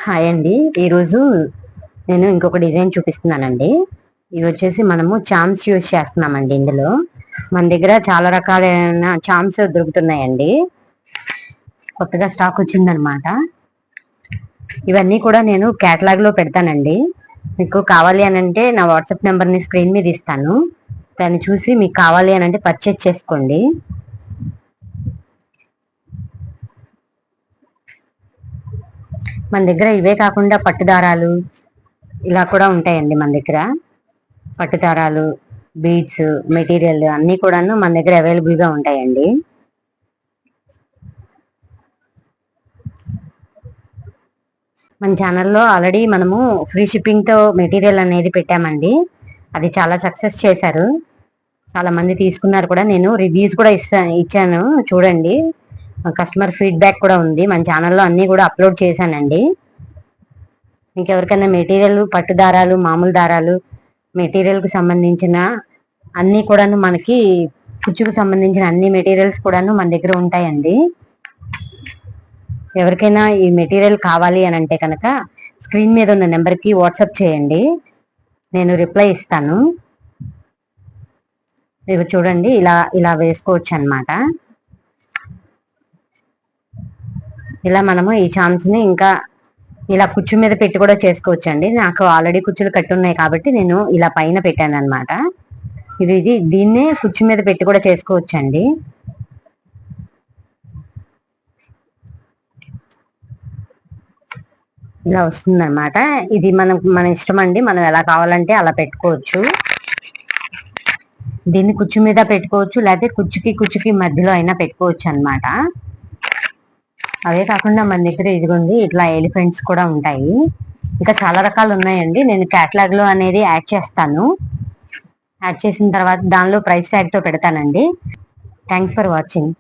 Hi అండి. ఈరోజు నేను ఇంకొక డిజైన్ చూపిస్తున్నానండి. ఇవి వచ్చేసి మనము చామ్స్ యూజ్ చేస్తున్నామండి ఇందులో. మన దగ్గర చాలా రకాలైన చామ్స్ దొరుకుతున్నాయండి. కొత్తగా స్టాక్ వచ్చిందనమాట. ఇవన్నీ కూడా నేను క్యాటలాగ్ లో పెడతానండి. మీకు కావాలి అని అంటే నా వాట్సాప్ నెంబర్ని స్క్రీన్ మీద ఇస్తాను. దాన్ని చూసి మీకు కావాలి అని అంటే పర్చేజ్ చేసుకోండి. మన దగ్గర ఇవే కాకుండా పట్టుదారాలు ఇలా కూడా ఉంటాయండి. మన దగ్గర పట్టుదారాలు, బీడ్స్, మెటీరియల్ అన్నీ కూడాను మన దగ్గర అవైలబుల్ గా ఉంటాయండి. మన ఛానల్లో ఆల్రెడీ మనము ఫ్రీ షిప్పింగ్ తో మెటీరియల్ అనేది పెట్టామండి. అది చాలా సక్సెస్ చేశారు. చాలా మంది తీసుకున్నారు కూడా. నేను రివ్యూస్ కూడా ఇచ్చాను, చూడండి. కస్టమర్ ఫీడ్బ్యాక్ కూడా ఉంది. మన ఛానల్లో అన్నీ కూడా అప్లోడ్ చేశానండి. మీకు ఎవరికైనా మెటీరియల్, పట్టు దారాలు, మామూలు దారాలు, మెటీరియల్ కి సంబంధించిన అన్ని కూడాను, మనకి కుచ్చుకు సంబంధించిన అన్ని మెటీరియల్స్ కూడాను మన దగ్గర ఉంటాయండి. ఎవరికైనా ఈ మెటీరియల్ కావాలి అని అంటే కనుక స్క్రీన్ మీద ఉన్న నెంబర్కి వాట్సాప్ చేయండి, నేను రిప్లై ఇస్తాను. ఇవి చూడండి, ఇలా ఇలా వేసుకోవచ్చు అనమాట. ఇలా మనము ఈ ఛాన్స్ ని ఇంకా ఇలా కుచ్చు మీద పెట్టి కూడా చేసుకోవచ్చు అండి. నాకు ఆల్రెడీ కుచ్చులు కట్టున్నాయి కాబట్టి నేను ఇలా పైన పెట్టాను అనమాట. దీన్నే కుచ్చు మీద పెట్టి కూడా చేసుకోవచ్చు అండి. ఇలా వస్తుంది అనమాట. ఇది మన ఇష్టం అండి, మనం ఎలా కావాలంటే అలా పెట్టుకోవచ్చు. దీన్ని కుచ్చు మీద పెట్టుకోవచ్చు, లేకపోతే కుచ్చుకి మధ్యలో అయినా పెట్టుకోవచ్చు అనమాట. అవే కాకుండా మన దగ్గర ఇదిగోండి ఇట్లా ఎలిఫెంట్స్ కూడా ఉంటాయి. ఇంకా చాలా రకాలు ఉన్నాయండి. నేను క్యాటలాగ్ లో అనేది యాడ్ చేస్తాను. యాడ్ చేసిన తర్వాత దానిలో ప్రైస్ ట్యాగ్ తో పెడతానండి. Thanks for watching.